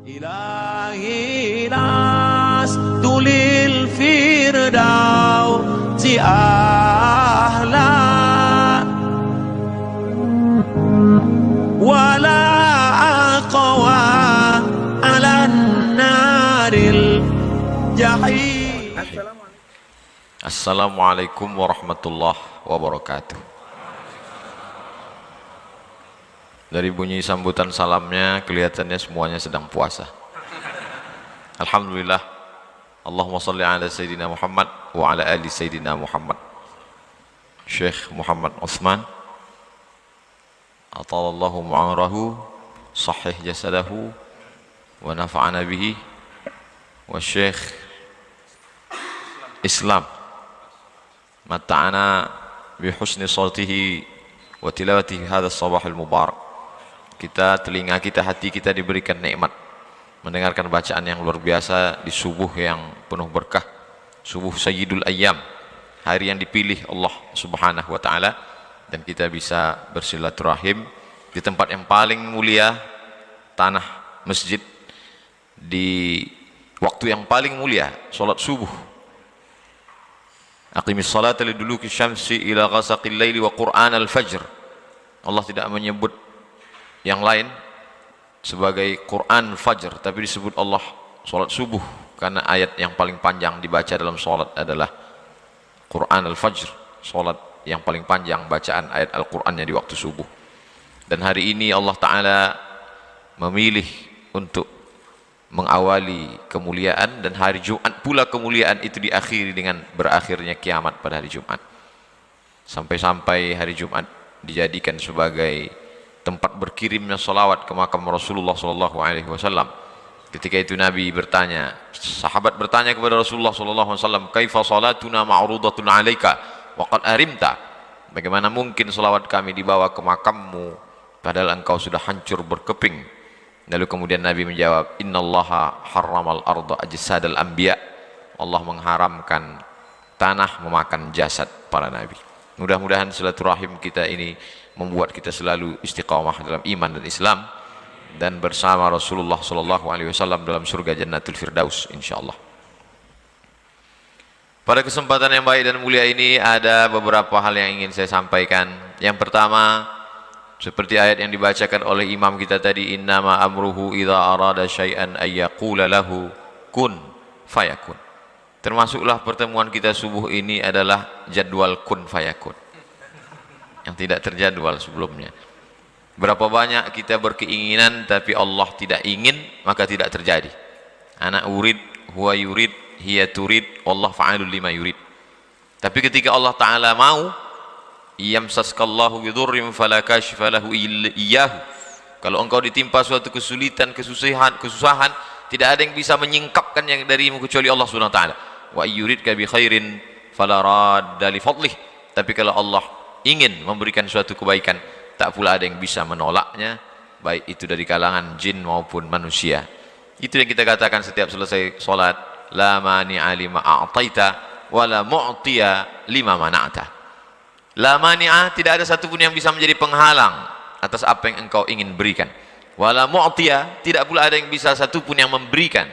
إلهي لست للفردوس أهلا ولا أقوى على النار الجحيم. Assalamualaikum warahmatullahi wabarakatuh. Dari bunyi sambutan salamnya kelihatannya semuanya sedang puasa. Alhamdulillah. Allahumma salli ala Sayyidina Muhammad wa ala ali Sayyidina Muhammad. Syekh Muhammad Utsman atalallahu mu'amarahu sahih jasadahu wa nafa'ana bihi wa Syekh Islam mata'ana bihusni salatihi wa tilawatihi hadha sabah al-mubarak. Kita, telinga kita, hati kita diberikan nikmat mendengarkan bacaan yang luar biasa di subuh yang penuh berkah, subuh Sayyidul Ayyam, hari yang dipilih Allah Subhanahu wa taala, dan kita bisa bersilaturahim di tempat yang paling mulia, tanah masjid, di waktu yang paling mulia, salat subuh. Aqimis salata liduluki syamsi ila ghasaqil laili wa qur'an al-fajr. Allah tidak menyebut yang lain sebagai Quran Fajr, tapi disebut Allah salat subuh karena ayat yang paling panjang dibaca dalam salat adalah Quran Al-Fajr, salat yang paling panjang bacaan ayat Al-Qur'annya di waktu subuh. Dan hari ini Allah Ta'ala memilih untuk mengawali kemuliaan, dan hari Jumat pula kemuliaan itu diakhiri dengan berakhirnya kiamat pada hari Jumat. Sampai-sampai hari Jumat dijadikan sebagai tempat berkirimnya salawat ke makam Rasulullah SAW. Ketika itu Nabi bertanya, sahabat bertanya kepada Rasulullah SAW, kaifa salatuna ma'rudatun alaika wa qad arimta, bagaimana mungkin salawat kami dibawa ke makammu padahal engkau sudah hancur berkeping. Lalu kemudian Nabi menjawab, innallaha harramal arda ajsadal anbiya, Allah mengharamkan tanah memakan jasad para nabi. Mudah-mudahan silaturahim kita ini membuat kita selalu istiqamah dalam iman dan Islam, dan bersama Rasulullah SAW dalam surga Jannatul Firdaus insyaallah. Pada kesempatan yang baik dan mulia ini ada beberapa hal yang ingin saya sampaikan. Yang pertama, seperti ayat yang dibacakan oleh imam kita tadi, innama amruhu idza arada syai'an ayyaqula lahu kun fayakun. Termasuklah pertemuan kita subuh ini adalah jadwal kun fayakun yang tidak terjadwal sebelumnya. Berapa banyak kita berkeinginan tapi Allah tidak ingin, maka tidak terjadi. Ana urid, huwa yurid, hiya turid, wallah fa'alul lima yurid. Tapi ketika Allah Ta'ala mau, yamsaskallahu bidurrim fala kashifa lahu iyyahu. Kalau engkau ditimpa suatu kesulitan, kesusahan, tidak ada yang bisa menyingkapkan yang darimu kecuali Allah Subhanahu wa taala. Wa yuridka bi khairin fala radda li fadlih. Tapi kalau Allah ingin memberikan suatu kebaikan, tak pula ada yang bisa menolaknya, baik itu dari kalangan jin maupun manusia. Itu yang kita katakan setiap selesai salat, la mani'a lima a'taita wa la mu'tiya lima mana'ta. La mani'a, tidak ada satupun yang bisa menjadi penghalang atas apa yang engkau ingin berikan. Wa la mu'tiya, tidak pula ada yang bisa satupun yang memberikan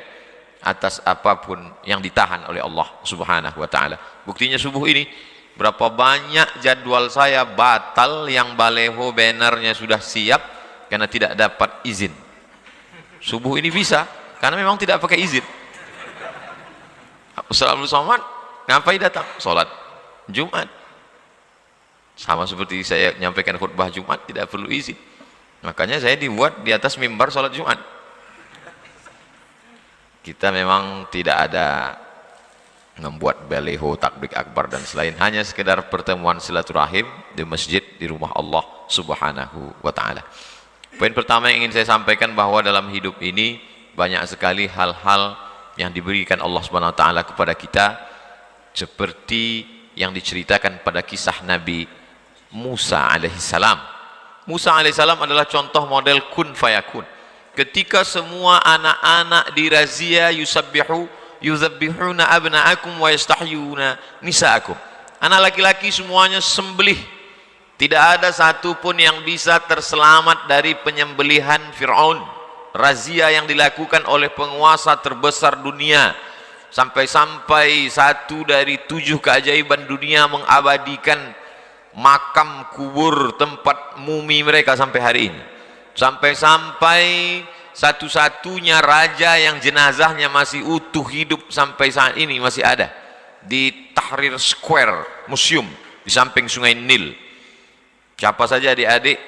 atas apapun yang ditahan oleh Allah Subhanahu wa taala. Buktinya subuh ini, berapa banyak jadwal saya batal yang baleho bannernya sudah siap karena tidak dapat izin. Subuh ini bisa karena memang tidak pakai izin. Ustaz Abdul Somad ngapain datang? Salat Jumat. Sama seperti saya menyampaikan khutbah Jumat, tidak perlu izin. Makanya saya dibuat di atas mimbar salat Jumat. Kita memang tidak ada membuat baliho, takbir akbar dan selain, hanya sekedar pertemuan silaturahim di masjid, di rumah Allah Subhanahu wa taala. Poin pertama yang ingin saya sampaikan bahwa dalam hidup ini banyak sekali hal-hal yang diberikan Allah Subhanahu wa taala kepada kita, seperti yang diceritakan pada kisah Nabi Musa alaihissalam. Musa alaihissalam adalah contoh model kun fayakun. Ketika semua anak-anak dirazia yuzabbihuna abna'akum wa yastahyuna nisa'akum, anak laki-laki semuanya sembelih, tidak ada satu pun yang bisa terselamat dari penyembelihan Fir'aun. razia yang dilakukan oleh penguasa terbesar dunia, sampai-sampai satu dari 7 keajaiban dunia mengabadikan makam kubur tempat mumi mereka sampai hari ini. Sampai-sampai satu-satunya raja yang jenazahnya masih utuh hidup sampai saat ini masih ada di Tahrir Square Museum di samping Sungai Nil. Siapa saja adik-adik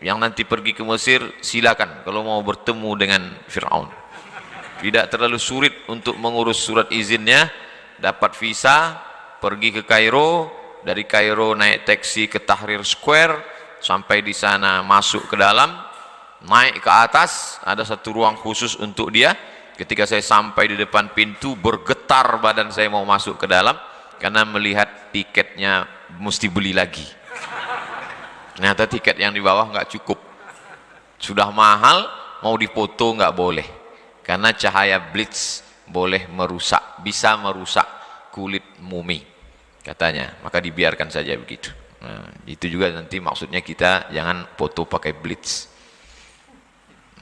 yang nanti pergi ke Mesir, silakan kalau mau bertemu dengan Fir'aun. Tidak terlalu sulit untuk mengurus surat izinnya, dapat visa, pergi ke Kairo, dari Kairo naik taksi ke Tahrir Square, sampai di sana masuk ke dalam, naik ke atas, ada satu ruang khusus untuk dia. Ketika saya sampai di depan pintu, bergetar badan saya mau masuk ke dalam, karena melihat tiketnya mesti beli lagi. Ternyata tiket yang di bawah nggak cukup, sudah mahal, mau dipoto nggak boleh, karena cahaya blitz boleh merusak, bisa merusak kulit mumi katanya, maka dibiarkan saja begitu. Nah, itu juga nanti maksudnya kita jangan foto pakai blitz.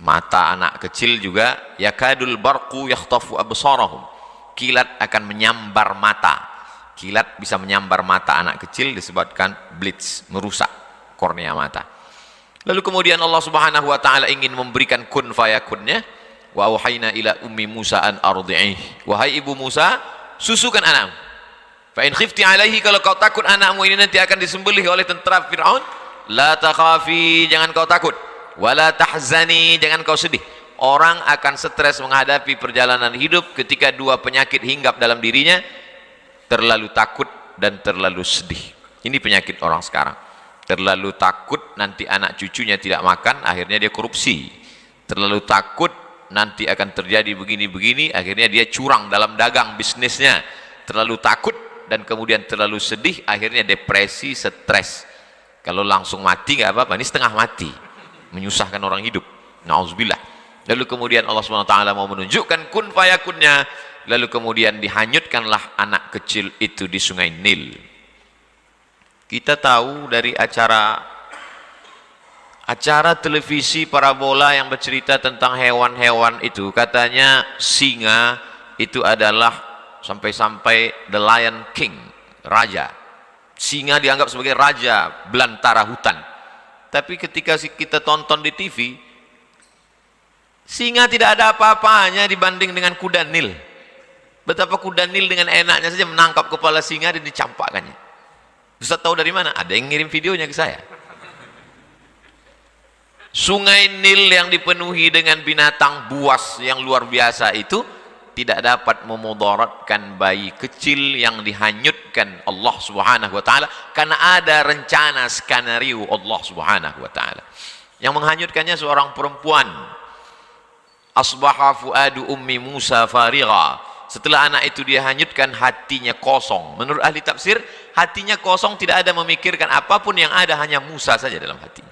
Mata anak kecil juga, yakadul barqu yakhtafu absarahum, kilat akan menyambar mata, kilat bisa menyambar mata anak kecil disebabkan blitz, merusak kornea mata. Lalu kemudian Allah Subhanahu wa taala ingin memberikan kun fayakunnya, wa auhayna ila ummi Musa an ardi'ih, wahai ibu Musa, susukan anakmu. Fa in khifti alaihi, kalau kau takut anakmu ini nanti akan disembelih oleh tentara Fir'aun, la takhafi, jangan kau takut, wala tahzani, jangan kau sedih. Orang akan stres menghadapi perjalanan hidup ketika 2 penyakit hinggap dalam dirinya, terlalu takut dan terlalu sedih. Ini penyakit orang sekarang. Terlalu takut nanti anak cucunya tidak makan, akhirnya dia korupsi. Terlalu takut nanti akan terjadi begini-begini, akhirnya dia curang dalam dagang bisnisnya. Terlalu takut dan kemudian terlalu sedih, akhirnya depresi, stres. Kalau langsung mati nggak apa-apa, ini setengah mati, menyusahkan orang hidup. Nauzubillah. Lalu kemudian Allah SWT mau menunjukkan kun fayakunnya, lalu kemudian dihanyutkanlah anak kecil itu di Sungai Nil. Kita tahu dari acara televisi parabola yang bercerita tentang hewan-hewan itu, katanya singa itu adalah sampai-sampai the Lion King, raja. Singa dianggap sebagai raja belantara hutan. Tapi ketika kita tonton di TV, singa tidak ada apa-apanya dibanding dengan kuda Nil. Betapa kuda Nil dengan enaknya saja menangkap kepala singa dan dicampakkannya. Ustaz tahu dari mana? Ada yang ngirim videonya ke saya. Sungai Nil yang dipenuhi dengan binatang buas yang luar biasa itu tidak dapat memudaratkan bayi kecil yang dihanyutkan Allah Subhanahu wa taala, karena ada rencana skenario Allah Subhanahu wa taala. Yang menghanyutkannya seorang perempuan. Asbaha fuadu ummi Musa farigha. Setelah anak itu dia hanyutkan, hatinya kosong. Menurut ahli tafsir, hatinya kosong, tidak ada memikirkan apapun, yang ada hanya Musa saja dalam hatinya.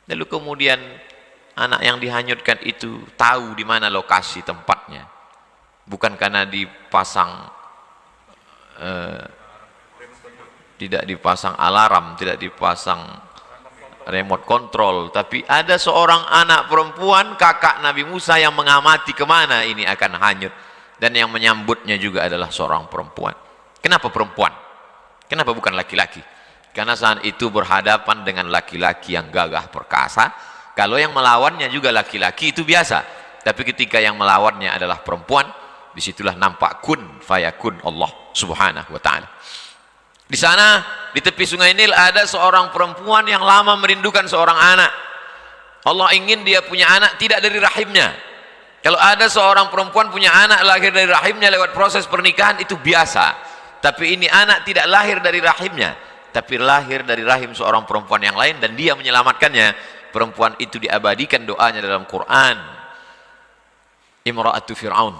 Lalu kemudian anak yang dihanyutkan itu tahu di mana lokasi tempatnya. Bukan karena dipasang tidak dipasang alarm, tidak dipasang remote control, tapi ada seorang anak perempuan, kakak Nabi Musa, yang mengamati kemana ini akan hanyut. Dan yang menyambutnya juga adalah seorang perempuan. Kenapa perempuan? Kenapa bukan laki-laki? Karena saat itu berhadapan dengan laki-laki yang gagah perkasa. Kalau yang melawannya juga laki-laki itu biasa. Tapi ketika yang melawannya adalah perempuan, disitulah nampak kun fayakun Allah Subhanahu wa ta'ala. Di sana, di tepi Sungai Nil, ada seorang perempuan yang lama merindukan seorang anak. Allah ingin dia punya anak tidak dari rahimnya. Kalau ada seorang perempuan punya anak lahir dari rahimnya lewat proses pernikahan, itu biasa. Tapi ini anak tidak lahir dari rahimnya, tapi lahir dari rahim seorang perempuan yang lain, dan dia menyelamatkannya. Perempuan itu diabadikan doanya dalam Quran. Imra'atu Fir'aun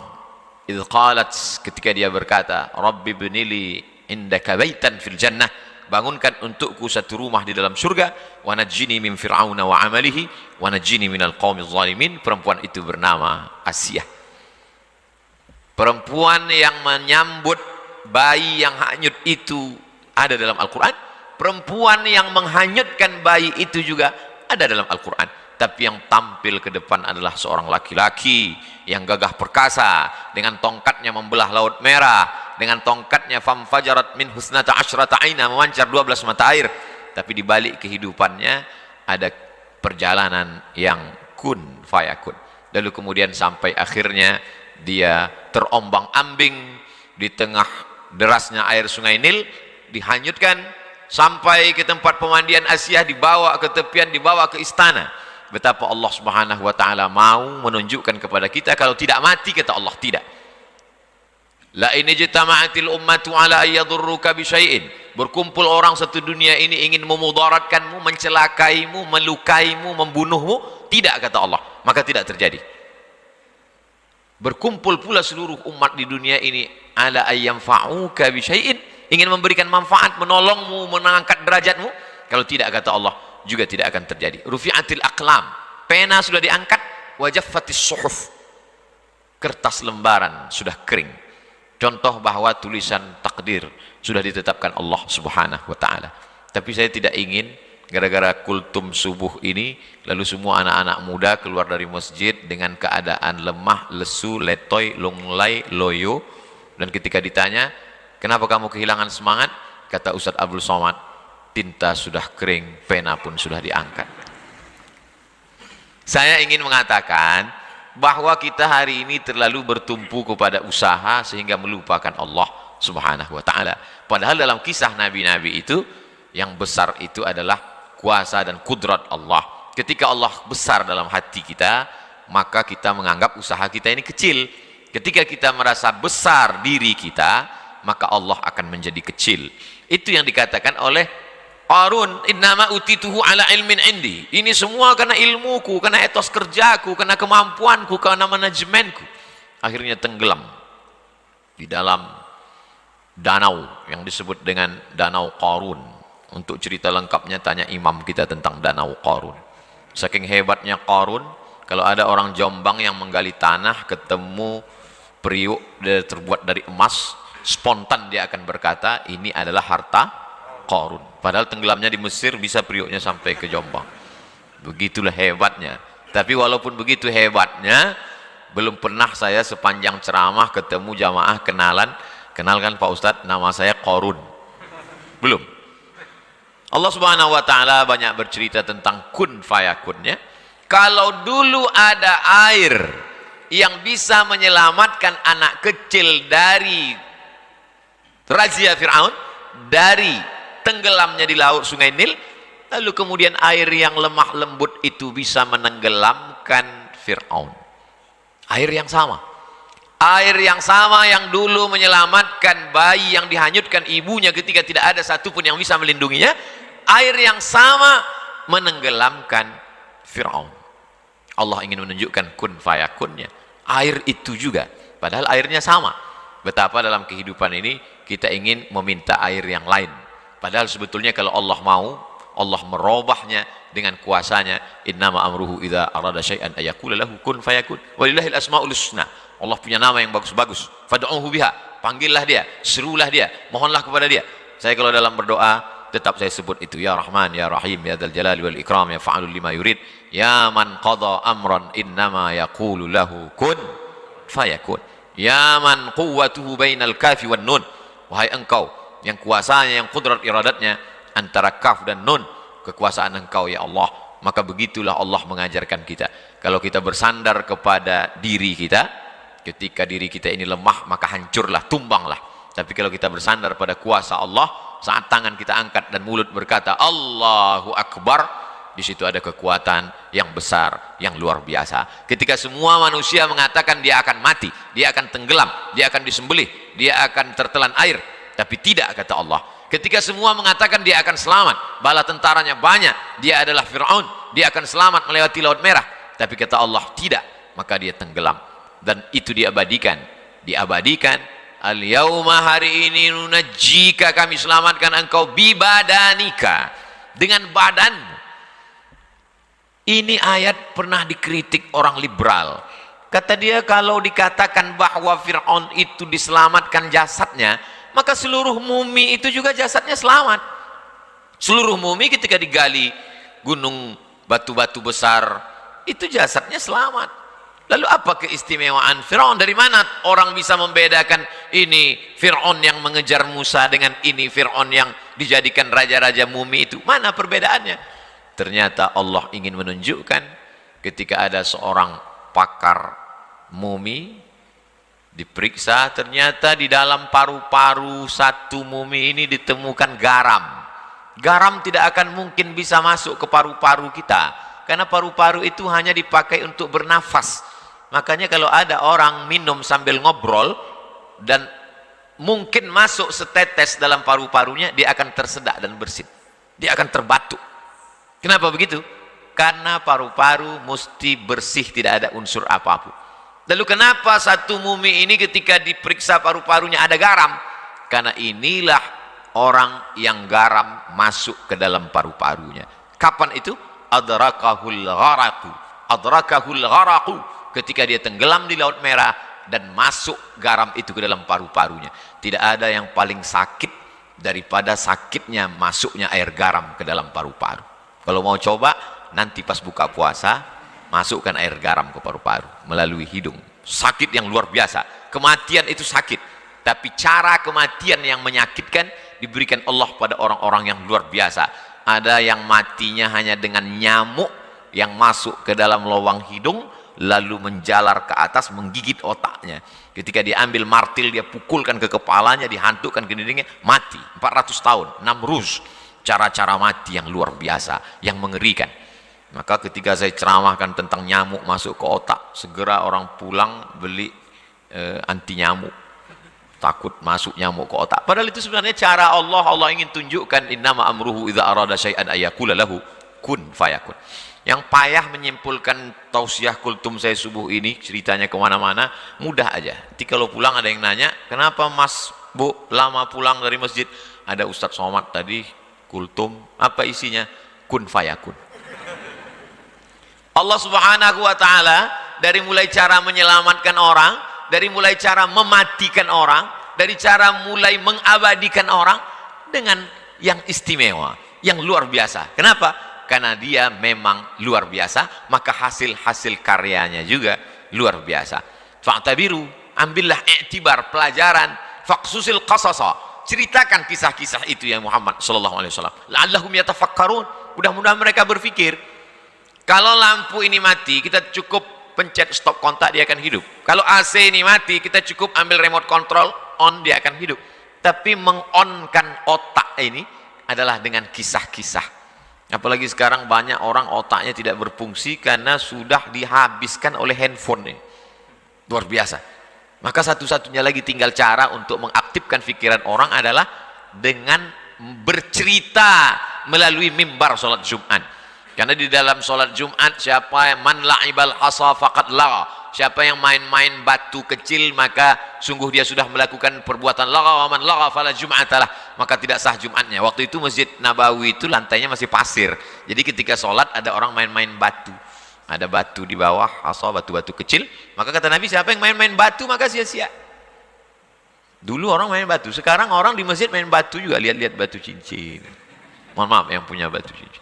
idh qalat, ketika dia berkata, Rabbi ibnili indaka baitan fil jannah, bangunkan untukku satu rumah di dalam surga, wa najjini min fir'auna wa amalihi wa najjini minal qaumiz zalimin. Perempuan itu bernama Asiyah. Perempuan yang menyambut bayi yang hanyut itu ada dalam Al-Quran. Perempuan yang menghanyutkan bayi itu juga ada dalam Al-Quran. tapi yang tampil ke depan adalah seorang laki-laki yang gagah perkasa, dengan tongkatnya membelah Laut Merah, dengan tongkatnya famfajarat min husnata asyrata aina, memancar 12 mata air. Tapi di balik kehidupannya ada perjalanan yang kun fayakun. Lalu kemudian sampai akhirnya dia terombang-ambing di tengah derasnya air Sungai Nil, dihanyutkan sampai ke tempat pemandian Asia, dibawa ke tepian, dibawa ke istana. Betapa Allah Subhanahu wa taala mau menunjukkan kepada kita, kalau tidak mati, kata Allah, tidak. La in ijtama'atil ummatu ala ayyadurruka bi syai'in. Berkumpul orang satu dunia ini ingin memudaratkanmu, mencelakaimu, melukaimu, membunuhmu, tidak, kata Allah, maka tidak terjadi. Berkumpul pula seluruh umat di dunia ini ala ayyamfa'uka bi syai'in, ingin memberikan manfaat, menolongmu, mengangkat derajatmu, kalau tidak, kata Allah, juga tidak akan terjadi. Rufi'atil aqlam, pena sudah diangkat, wajaffatis suhuf, kertas lembaran sudah kering. Contoh bahwa tulisan takdir sudah ditetapkan Allah Subhanahu wa taala. Tapi saya tidak ingin gara-gara kultum subuh ini lalu semua anak-anak muda keluar dari masjid dengan keadaan lemah, lesu, letoy, lunglai, loyo, dan ketika ditanya, "Kenapa kamu kehilangan semangat?" Kata Ustadz Abdul Somad, "Tinta sudah kering, pena pun sudah diangkat." Saya ingin mengatakan bahwa kita hari ini terlalu bertumpu kepada usaha sehingga melupakan Allah Subhanahu wa taala. Padahal dalam kisah nabi-nabi itu, yang besar itu adalah kuasa dan kudrat Allah. Ketika Allah besar dalam hati kita, maka kita menganggap usaha kita ini kecil. Ketika kita merasa besar diri kita, maka Allah akan menjadi kecil. Itu yang dikatakan oleh Qarun, innama utituhu ala ilmin indi. Ini semua karena ilmuku, karena etos kerjaku, karena kemampuanku, karena manajemenku. Akhirnya tenggelam di dalam danau yang disebut dengan Danau Qarun. Untuk cerita lengkapnya tanya imam kita tentang Danau Qarun. Saking hebatnya Qarun, kalau ada orang Jombang yang menggali tanah ketemu periuk terbuat dari emas, spontan dia akan berkata, ini adalah harta Qarun. Padahal tenggelamnya di Mesir, bisa periuknya sampai ke Jombang. Begitulah hebatnya. Tapi walaupun begitu hebatnya, belum pernah saya sepanjang ceramah ketemu jamaah kenalkan Pak Ustadz, nama saya Qarun. Belum. Allah Subhanahu wa taala banyak bercerita tentang kun fayakunnya. Kalau dulu ada air yang bisa menyelamatkan anak kecil dari razia Fir'aun, dari tenggelamnya di laut Sungai Nil, lalu kemudian air yang lemah lembut itu bisa menenggelamkan Fir'aun. Air yang sama yang dulu menyelamatkan bayi yang dihanyutkan ibunya ketika tidak ada satupun yang bisa melindunginya, air yang sama menenggelamkan Fir'aun. Allah ingin menunjukkan kun fayakunnya. Air itu juga, padahal airnya sama. Betapa dalam kehidupan ini kita ingin meminta air yang lain, padahal sebetulnya kalau Allah mau, Allah merubahnya dengan kuasanya. Innama amruhu idza arada syai'an ayaqula lahu kun fayakun. Walillahil asmaul husna. Allah punya nama yang bagus-bagus. Fad'uhu biha. Panggillah dia, serulah dia, mohonlah kepada dia. Saya kalau dalam berdoa tetap saya sebut itu, ya Rahman, ya Rahim, ya Dzal Jalali wal Ikram, ya Fa'alul lima yurid, ya man qada amran innama yaqulu lahu kun fayakun. Ya man quwwatuhu bainal kafi wan nun. Wahai engkau yang kuasanya, yang kudrat iradatnya antara kaf dan nun, kekuasaan engkau ya Allah. Maka begitulah Allah mengajarkan kita. Kalau kita bersandar kepada diri kita, ketika diri kita ini lemah, maka hancurlah, tumbanglah. Tapi kalau kita bersandar pada kuasa Allah, saat tangan kita angkat dan mulut berkata Allahu Akbar, di situ ada kekuatan yang besar, yang luar biasa. Ketika semua manusia mengatakan dia akan mati, dia akan tenggelam, dia akan disembelih, dia akan tertelan air, tapi tidak, kata Allah. Ketika semua mengatakan dia akan selamat, bala tentaranya banyak, dia adalah Fir'aun, dia akan selamat melewati Laut Merah, tapi kata Allah tidak, maka dia tenggelam. Dan itu diabadikan. Al-yauma, hari ini, nunajjika, kami selamatkan engkau, bibadanika, dengan badanmu. Ini ayat pernah dikritik orang liberal. Kata dia, kalau dikatakan bahwa Fir'aun itu diselamatkan jasadnya, maka seluruh mumi itu juga jasadnya selamat. Seluruh mumi ketika digali gunung batu-batu besar, itu jasadnya selamat. Lalu apa keistimewaan Fir'aun? Dari mana orang bisa membedakan ini Fir'aun yang mengejar Musa dengan ini Fir'aun yang dijadikan raja-raja mumi itu? Mana perbedaannya? Ternyata Allah ingin menunjukkan ketika ada seorang pakar mumi diperiksa, ternyata di dalam paru-paru satu mumi ini ditemukan garam. Garam tidak akan mungkin bisa masuk ke paru-paru kita, karena paru-paru itu hanya dipakai untuk bernafas. Makanya kalau ada orang minum sambil ngobrol dan mungkin masuk setetes dalam paru-parunya, dia akan tersedak dan bersin, dia akan terbatuk. Kenapa begitu? Karena paru-paru mesti bersih, tidak ada unsur apapun. Lalu kenapa satu mumi ini ketika diperiksa paru-parunya ada garam? Karena inilah orang yang garam masuk ke dalam paru-parunya. Kapan itu? Adrakahul gharaqu. Adrakahul gharaqu, ketika dia tenggelam di Laut Merah dan masuk garam itu ke dalam paru-parunya. Tidak ada yang paling sakit daripada sakitnya masuknya air garam ke dalam paru-paru. Kalau mau coba, nanti pas buka puasa, masukkan air garam ke paru-paru melalui hidung. Sakit yang luar biasa. Kematian itu sakit, tapi cara kematian yang menyakitkan diberikan Allah pada orang-orang yang luar biasa. Ada yang matinya hanya dengan nyamuk yang masuk ke dalam lubang hidung lalu menjalar ke atas menggigit otaknya. Ketika diambil martil, dia pukulkan ke kepalanya, dihantukkan ke dindingnya, mati 400 tahun. Namrus. Cara-cara mati yang luar biasa, yang mengerikan. Maka ketika saya ceramahkan tentang nyamuk masuk ke otak, segera orang pulang beli anti nyamuk, takut masuk nyamuk ke otak. Padahal itu sebenarnya cara Allah. Allah ingin tunjukkan innama amruhu idza arada syai'an ayyakula lahu kun fayakun. Yang payah menyimpulkan tausiah kultum saya subuh ini, ceritanya kemana-mana, mudah aja. Nanti kalau pulang ada yang nanya, kenapa mas bu lama pulang dari masjid? Ada Ustadz Somad tadi kultum, apa isinya? Kun fayakun. Allah subhanahu wa ta'ala dari mulai cara menyelamatkan orang, dari mulai cara mematikan orang, dari cara mulai mengabadikan orang dengan yang istimewa, yang luar biasa. Kenapa? Karena dia memang luar biasa, maka hasil-hasil karyanya juga luar biasa. Fa'tabiru, ambillah i'tibar, pelajaran, faqsusil qasasa, ceritakan kisah-kisah itu ya Muhammad sallallahu alaihi wasallam. La'allahum yatafakkarun, mudah-mudahan mereka berpikir. Kalau lampu ini mati, kita cukup pencet stop kontak, dia akan hidup. Kalau AC ini mati, kita cukup ambil remote control, on, dia akan hidup. Tapi mengonkan otak ini adalah dengan kisah-kisah. Apalagi sekarang banyak orang otaknya tidak berfungsi karena sudah dihabiskan oleh handphone ini. Luar biasa. Maka satu-satunya lagi tinggal cara untuk mengaktifkan pikiran orang adalah dengan bercerita melalui mimbar sholat Jumat. Karena di dalam sholat Jumat, siapa yang man la'ibal hasa faqad laga, siapa yang main-main batu kecil, maka sungguh dia sudah melakukan perbuatan laga. Wa man laga fala jum'atalah, maka tidak sah Jumatnya. Waktu itu Masjid Nabawi itu lantainya masih pasir, jadi ketika sholat ada orang main-main batu, ada batu di bawah, hasa, batu-batu kecil. Maka kata Nabi, siapa yang main-main batu maka sia-sia. Dulu orang main batu, sekarang orang di masjid main batu juga, lihat-lihat batu cincin. Mohon maaf yang punya batu cincin,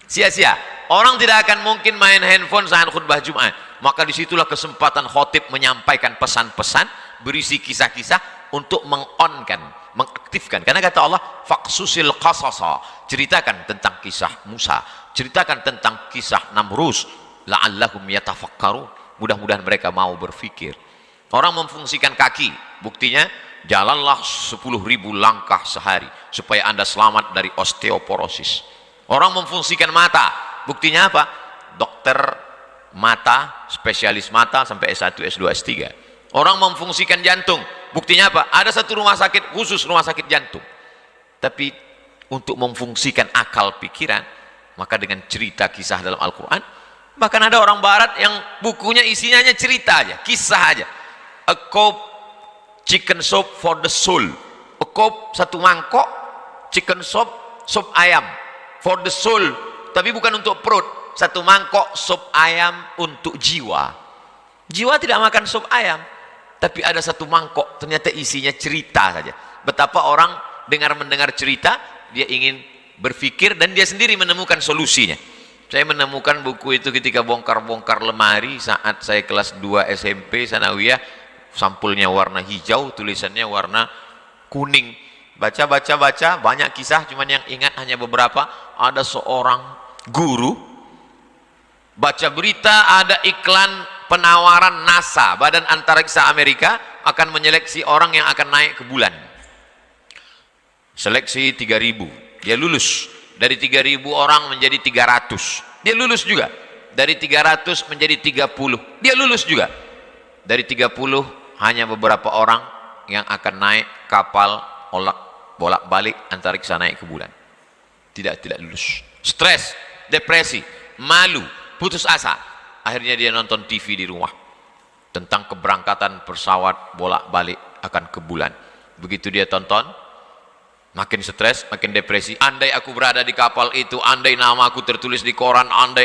sia-sia. Orang tidak akan mungkin main handphone saat khutbah Jumat. Maka disitulah kesempatan khotib menyampaikan pesan-pesan berisi kisah-kisah untuk mengonkan, mengaktifkan. Karena kata Allah, faqsusil qasasa, ceritakan tentang kisah Musa, ceritakan tentang kisah Namrus, la'allahum yatafakkarun, mudah-mudahan mereka mau berpikir. Orang memfungsikan kaki, buktinya jalanlah 10.000 langkah sehari supaya Anda selamat dari osteoporosis. Orang memfungsikan mata, buktinya apa? Dokter mata, spesialis mata sampai S1, S2, S3. Orang memfungsikan jantung, buktinya apa? Ada satu rumah sakit khusus, rumah sakit jantung. Tapi untuk memfungsikan akal pikiran, maka dengan cerita kisah dalam Al-Quran. Bahkan ada orang barat yang bukunya isinya hanya cerita aja, kisah aja. A cup chicken soup for the soul. A cup, satu mangkok chicken soup, sup ayam for the soul, tapi bukan untuk perut. Satu mangkok sup ayam untuk jiwa. Jiwa tidak makan sup ayam, tapi ada satu mangkok ternyata isinya cerita saja. Betapa orang mendengar cerita, dia ingin berpikir dan dia sendiri menemukan solusinya. Saya menemukan buku itu ketika bongkar-bongkar lemari saat saya kelas 2 SMP Sanawiyah. Sampulnya warna hijau, tulisannya warna kuning. Baca, banyak kisah, cuman yang ingat hanya beberapa. Ada seorang guru baca berita ada iklan penawaran NASA, Badan Antariksa Amerika, akan menyeleksi orang yang akan naik ke bulan. Seleksi 3.000, dia lulus. Dari 3.000 orang menjadi 300, dia lulus juga. Dari 300 menjadi 30, dia lulus juga. Dari 30 hanya beberapa orang yang akan naik kapal bolak-balik antariksa naik ke bulan. Tidak lulus. Stres, depresi, malu, putus asa. Akhirnya dia nonton TV di rumah tentang keberangkatan pesawat bolak-balik akan ke bulan. Begitu dia tonton, makin stres, makin depresi. Andai aku berada di kapal itu, andai nama aku tertulis di koran, andai.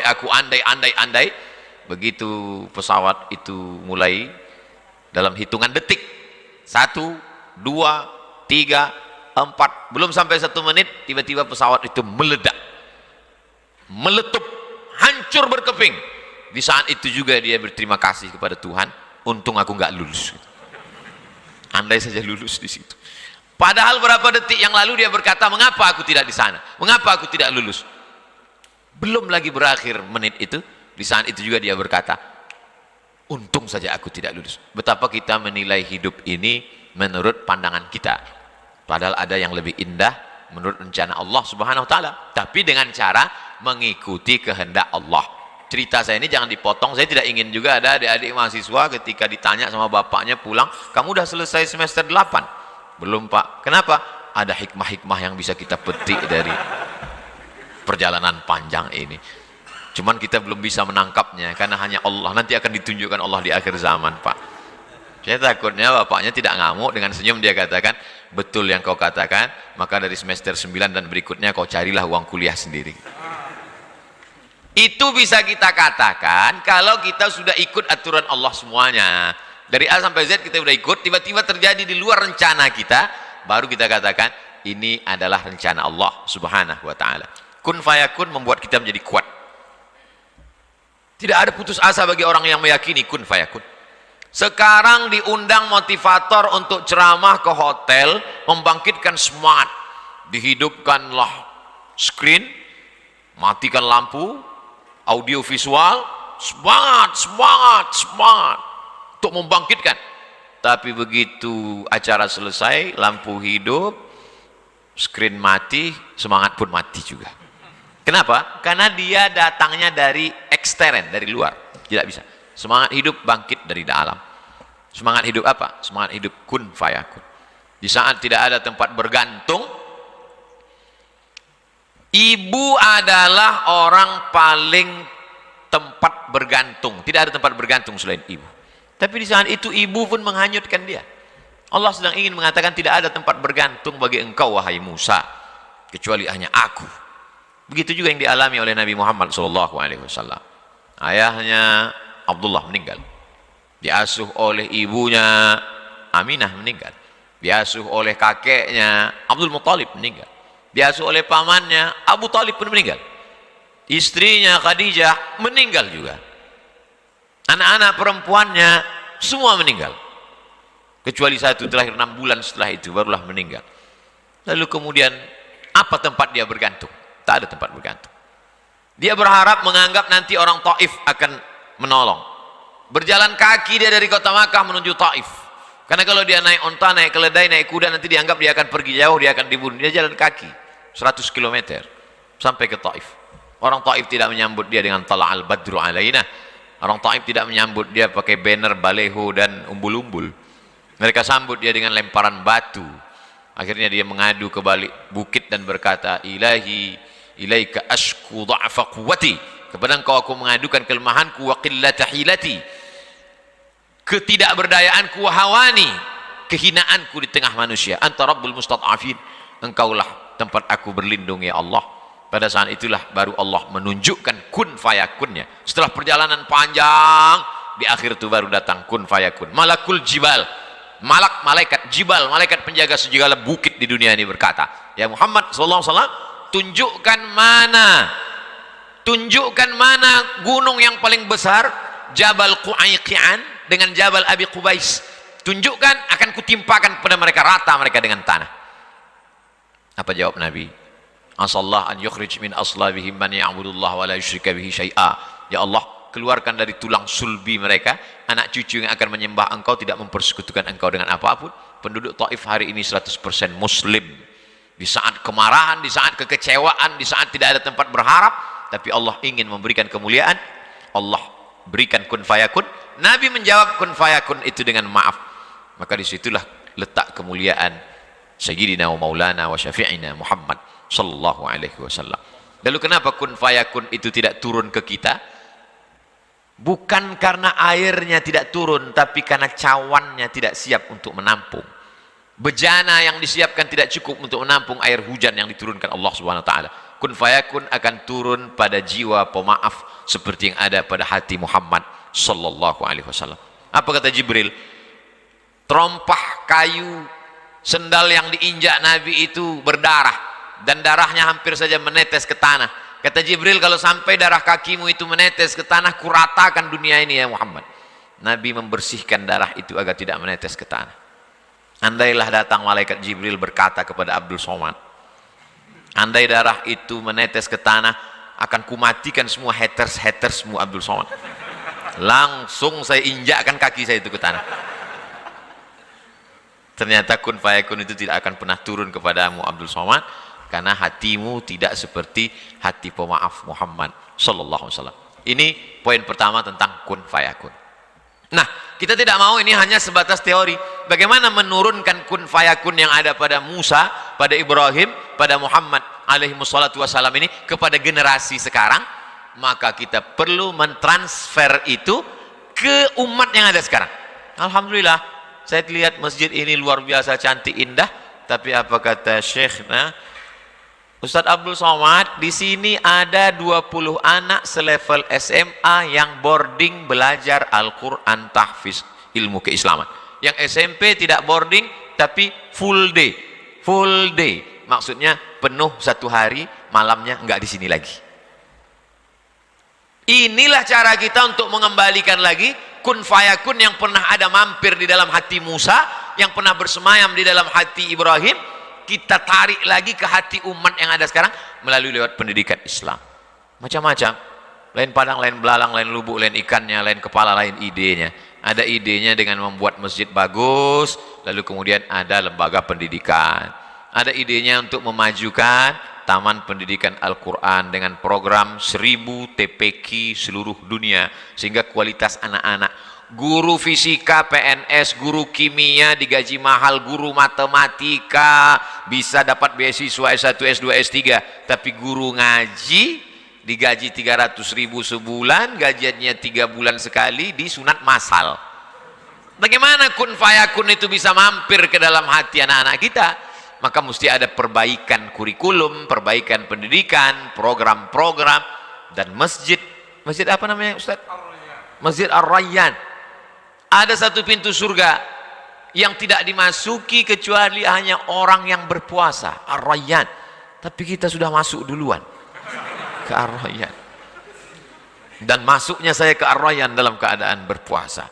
Begitu pesawat itu mulai, dalam hitungan detik, 1, 2, 3, 4, belum sampai 1 menit, tiba-tiba pesawat itu meledak, meletup, hancur berkeping. Di saat itu juga dia berterima kasih kepada Tuhan, untung aku nggak lulus. Andai saja lulus di situ. Padahal berapa detik yang lalu dia berkata, mengapa aku tidak di sana? Mengapa aku tidak lulus? Belum lagi berakhir menit itu, di saat itu juga dia berkata, untung saja aku tidak lulus. Betapa kita menilai hidup ini menurut pandangan kita. Padahal ada yang lebih indah menurut rencana Allah Subhanahu wa taala, tapi dengan cara mengikuti kehendak Allah. Cerita saya ini jangan dipotong. Saya tidak ingin juga ada adik-adik mahasiswa ketika ditanya sama bapaknya pulang, kamu udah selesai semester 8? Belum Pak. Kenapa? Ada hikmah-hikmah yang bisa kita petik dari perjalanan panjang ini. Cuman kita belum bisa menangkapnya karena hanya Allah. Nanti akan ditunjukkan Allah di akhir zaman Pak. Saya takutnya bapaknya tidak ngamuk, dengan senyum dia katakan, betul yang kau katakan, maka dari semester 9 dan berikutnya kau carilah uang kuliah sendiri. Itu bisa kita katakan kalau kita sudah ikut aturan Allah semuanya. Dari A sampai Z kita sudah ikut, tiba-tiba terjadi di luar rencana kita, baru kita katakan ini adalah rencana Allah Subhanahu wa taala. Kun fayakun membuat kita menjadi kuat. Tidak ada putus asa bagi orang yang meyakini kun fayakun. Sekarang diundang motivator untuk ceramah ke hotel, membangkitkan semangat. Dihidupkanlah screen, matikan lampu, audio visual, semangat untuk membangkitkan. Tapi begitu acara selesai, lampu hidup, screen mati, semangat pun mati juga. Kenapa? Karena dia datangnya dari ekstern, dari luar. Tidak bisa. Semangat hidup bangkit dari dalam. Semangat hidup apa? Semangat hidup kun fayakun. Di saat tidak ada tempat bergantung, ibu adalah orang paling tempat bergantung. Tidak ada tempat bergantung selain ibu. Tapi di saat itu ibu pun menghanyutkan dia. Allah sedang ingin mengatakan tidak ada tempat bergantung bagi engkau wahai Musa kecuali hanya aku. Begitu juga yang dialami oleh Nabi Muhammad SAW. Ayahnya Abdullah meninggal, diasuh oleh ibunya Aminah meninggal, diasuh oleh kakeknya Abdul Muttalib meninggal, diasuh oleh pamannya Abu Talib pun meninggal, istrinya Khadijah meninggal juga. Anak-anak perempuannya semua meninggal. Kecuali satu terakhir 6 bulan setelah itu barulah meninggal. Lalu kemudian apa tempat dia bergantung? Tak ada tempat bergantung. Dia berharap menganggap nanti orang Taif akan menolong. Berjalan kaki dia dari kota Makkah menuju Taif. Karena kalau dia naik onta, naik keledai, naik kuda, nanti dianggap dia akan pergi jauh, dia akan dibunuh. Dia jalan kaki 100 km sampai ke Taif. Orang Taif tidak menyambut dia dengan tala'al badru alaina. Orang Taif tidak menyambut dia pakai banner, baleho dan umbul-umbul. Mereka sambut dia dengan lemparan batu. Akhirnya dia mengadu ke balik bukit dan berkata, Ilahi, ilaika ashku dha'fa quwwati. Kepada engkau aku mengadukan kelemahanku wa qillata hilati. Ketidakberdayaanku wa hawani. Kehinaanku di tengah manusia. Anta rabbul mustad'afin. Engkaulah tempat aku berlindung ya Allah. Pada saat itulah baru Allah menunjukkan kun fayakunnya. Setelah perjalanan panjang, di akhir itu baru datang kun fayakun. Malakul jibal, malaikat jibal, malaikat penjaga segala bukit di dunia ini berkata, ya Muhammad SAW, tunjukkan mana tunjukkan mana gunung yang paling besar, Jabal Qu'ayqi'an dengan Jabal Abi Qubais. Tunjukkan, akan kutimpakan kepada mereka, rata mereka dengan tanah. Apa jawab Nabi? Asallah an yukhrij min aslabihim man ya'budullah wa la yusyrika bihi syai'a. Ya Allah, keluarkan dari tulang sulbi mereka anak cucu yang akan menyembah engkau, tidak mempersekutukan engkau dengan apapun. Penduduk Taif hari ini 100% muslim. Di saat kemarahan, di saat kekecewaan, di saat tidak ada tempat berharap, tapi Allah ingin memberikan kemuliaan, Allah berikan kun fayakun. Nabi menjawab kun fayakun itu dengan maaf. Maka disitulah letak kemuliaan Sayyidina wa Maulana wa Syafi'ina Muhammad sallallahu alaihi wasallam. Lalu kenapa kun fayakun itu tidak turun ke kita? Bukan karena airnya tidak turun, tapi karena cawannya tidak siap untuk menampung. Bejana yang disiapkan tidak cukup untuk menampung air hujan yang diturunkan Allah Subhanahu wa taala. Kun fayakun akan turun pada jiwa pemaaf seperti yang ada pada hati Muhammad sallallahu alaihi wasallam. Apa kata Jibril? Terompah kayu sendal yang diinjak Nabi itu berdarah dan darahnya hampir saja menetes ke tanah. Kata Jibril, kalau sampai darah kakimu itu menetes ke tanah, kuratakan dunia ini ya Muhammad. Nabi membersihkan darah itu agar tidak menetes ke tanah. Andailah datang malaikat Jibril berkata kepada Abdul Somad, andai darah itu menetes ke tanah, akan kumatikan semua haters-hatersmu Abdul Somad. Langsung saya injakkan kaki saya itu ke tanah. Ternyata kun fayakun itu tidak akan pernah turun kepadamu Abdul Somad, karena hatimu tidak seperti hati pemaaf Muhammad sallallahu alaihi wasallam. Ini poin pertama tentang kun fayakun. Nah, kita tidak mau ini hanya sebatas teori. Bagaimana menurunkan kun fayakun yang ada pada Musa, pada Ibrahim, pada Muhammad alaihi wassalatu wassalam ini kepada generasi sekarang? Maka kita perlu mentransfer itu ke umat yang ada sekarang. Alhamdulillah, saya lihat masjid ini luar biasa cantik indah, tapi apa kata Syekhna Ustadz Abdul Somad, di sini ada 20 anak selevel SMA yang boarding belajar Al-Quran tahfiz ilmu keislaman. Yang SMP tidak boarding tapi full day. Full day maksudnya penuh satu hari, malamnya enggak di sini lagi. Inilah cara kita untuk mengembalikan lagi kun fayakun yang pernah ada mampir di dalam hati Musa, yang pernah bersemayam di dalam hati Ibrahim. Kita tarik lagi ke hati umat yang ada sekarang melalui lewat pendidikan Islam. Macam-macam. Lain padang, lain belalang, lain lubuk, lain ikannya, lain kepala, lain idenya. Ada idenya dengan membuat masjid bagus, lalu kemudian ada lembaga pendidikan. Ada idenya untuk memajukan taman pendidikan Al-Quran dengan program 1000 TPQ seluruh dunia, sehingga kualitas anak-anak, guru fisika PNS, guru kimia digaji mahal, guru matematika bisa dapat beasiswa S1, S2, S3, tapi guru ngaji digaji 300.000 sebulan, gajiannya 3 bulan sekali, disunat massal. Bagaimana kun fayakun itu bisa mampir ke dalam hati anak-anak kita? Maka mesti ada perbaikan kurikulum, perbaikan pendidikan, program-program, dan masjid apa namanya Ustaz? Masjid Ar-Rayyan. Ada satu pintu surga yang tidak dimasuki kecuali hanya orang yang berpuasa, Ar-Rayyan. Tapi kita sudah masuk duluan ke Ar-Rayyan. Dan masuknya saya ke Ar-Rayyan dalam keadaan berpuasa.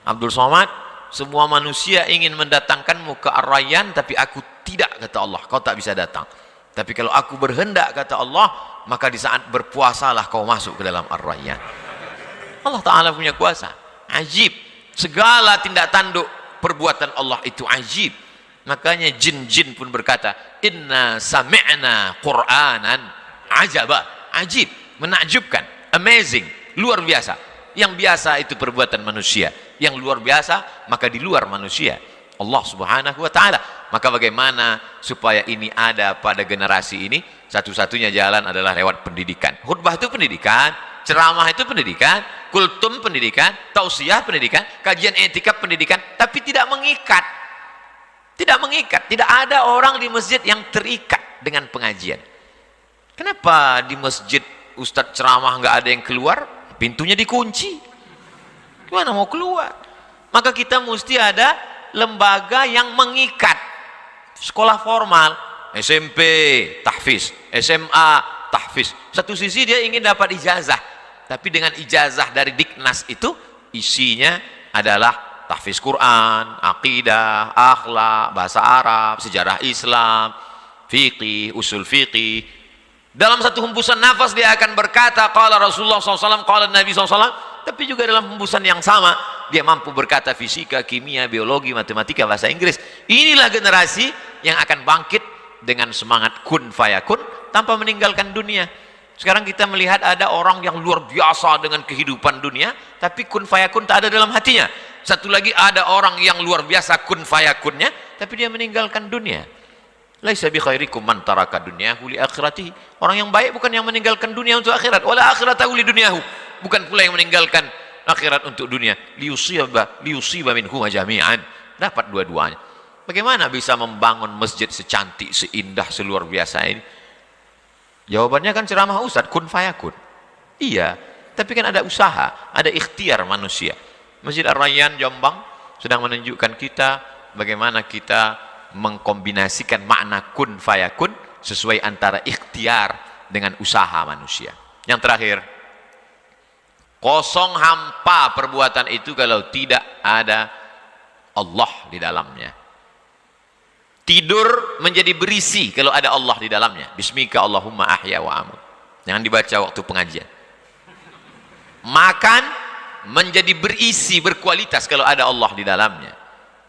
Abdul Somad, semua manusia ingin mendatangkanmu ke Ar-Rayyan, tapi aku tidak, kata Allah. Kau tak bisa datang. Tapi kalau aku berhendak, kata Allah, maka di saat berpuasalah kau masuk ke dalam Ar-Rayyan. Allah Ta'ala punya kuasa. Ajib. Segala tindak tanduk perbuatan Allah itu ajib. Makanya jin-jin pun berkata, inna sami'na Qur'anan ajaba. Ajib, menakjubkan, amazing, luar biasa. Yang biasa itu perbuatan manusia, yang luar biasa maka di luar manusia, Allah Subhanahu wa taala. Maka bagaimana supaya ini ada pada generasi ini? Satu-satunya jalan adalah lewat pendidikan. Khutbah itu pendidikan, ceramah itu pendidikan, kultum pendidikan, tausiah pendidikan, kajian etika pendidikan, tapi tidak mengikat. Tidak mengikat. Tidak ada orang di masjid yang terikat dengan pengajian. Kenapa di masjid Ustadz ceramah nggak ada yang keluar? Pintunya dikunci. Gimana mau keluar? Maka kita mesti ada lembaga yang mengikat. Sekolah formal, SMP tahfiz, SMA tahfiz. Satu sisi dia ingin dapat ijazah, tapi dengan ijazah dari Diknas itu isinya adalah tahfiz Quran, akidah, akhlak, bahasa Arab, sejarah Islam, fiqih, usul fiqih. Dalam satu hembusan nafas dia akan berkata qala Rasulullah SAW, qala Nabi SAW, tapi juga dalam hembusan yang sama dia mampu berkata fisika, kimia, biologi, matematika, bahasa Inggris. Inilah generasi yang akan bangkit dengan semangat kun fayakun tanpa meninggalkan dunia. Sekarang kita melihat ada orang yang luar biasa dengan kehidupan dunia, tapi kun fayakun tak ada dalam hatinya. Satu lagi ada orang yang luar biasa kun fayakunnya, tapi dia meninggalkan dunia. Laisa bi khairikum man taraka dunyahu li akhiratihi. Orang yang baik bukan yang meninggalkan dunia untuk akhirat, wala akhiratahu li dunyahu. Bukan pula yang meninggalkan akhirat untuk dunia. Liyusiba minhuma jami'an. Dapat dua-duanya. Bagaimana bisa membangun masjid secantik, seindah, seluar biasa ini? Jawabannya kan ceramah Ustaz, kun fayakun. Iya, tapi kan ada usaha, ada ikhtiar manusia. Masjid Ar-Rayyan Jombang sedang menunjukkan kita bagaimana kita mengkombinasikan makna kun fayakun sesuai antara ikhtiar dengan usaha manusia. Yang terakhir, kosong hampa perbuatan itu kalau tidak ada Allah di dalamnya. Tidur menjadi berisi kalau ada Allah di dalamnya. Bismika Allahumma ahya wa amut. Jangan dibaca waktu pengajian. Makan menjadi berisi, berkualitas kalau ada Allah di dalamnya.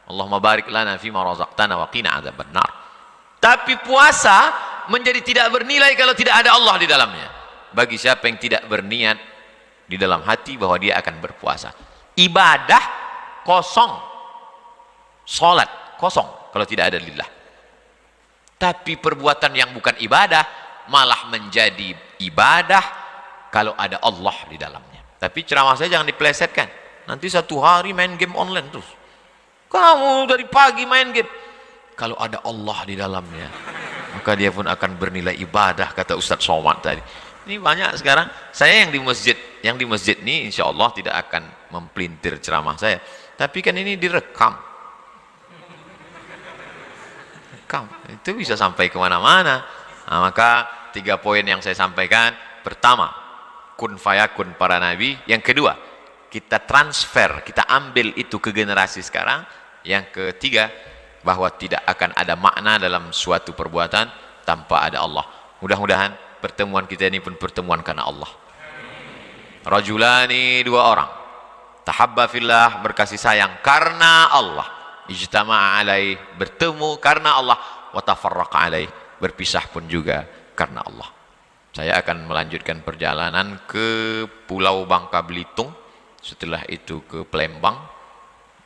Allahumma barik lana fima razaqtana wa qina adzabannar. Tapi puasa menjadi tidak bernilai kalau tidak ada Allah di dalamnya. Bagi siapa yang tidak berniat di dalam hati bahwa dia akan berpuasa. Ibadah kosong. Salat kosong kalau tidak ada lillah. Tapi perbuatan yang bukan ibadah malah menjadi ibadah kalau ada Allah di dalamnya. Tapi ceramah saya jangan dipelesetkan. Nanti satu hari main game online terus. Kamu dari pagi main game. Kalau ada Allah di dalamnya, maka dia pun akan bernilai ibadah, kata Ustadz Somad tadi. Ini banyak sekarang. Saya yang di masjid ini insya Allah tidak akan mempelintir ceramah saya. Tapi kan ini direkam. Itu bisa sampai kemana-mana. Nah, maka 3 poin yang saya sampaikan. Pertama, kun fayakun para nabi. Yang kedua, kita transfer, kita ambil itu ke generasi sekarang. Yang ketiga, bahwa tidak akan ada makna dalam suatu perbuatan tanpa ada Allah. Mudah-mudahan pertemuan kita ini pun pertemuan karena Allah. Rajulani, 2 orang. Tahabba fillah, berkasih sayang karena Allah. Ijtama'a alaih, bertemu karena Allah. Wa tafarraqa alaih, berpisah pun juga karena Allah. Saya akan melanjutkan perjalanan ke Pulau Bangka Belitung, setelah itu ke Palembang,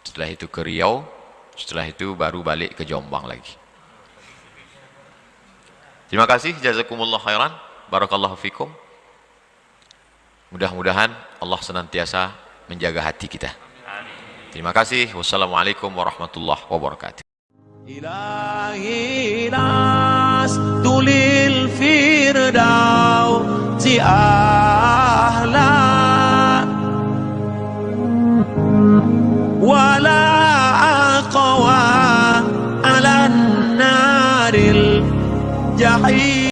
setelah itu ke Riau, setelah itu baru balik ke Jombang lagi. Terima kasih, jazakumullah khairan, barakallahu fikum. Mudah-mudahan Allah senantiasa menjaga hati kita. Terima kasih. Wassalamualaikum warahmatullahi wabarakatuh. Ilahi nas tulil firdausi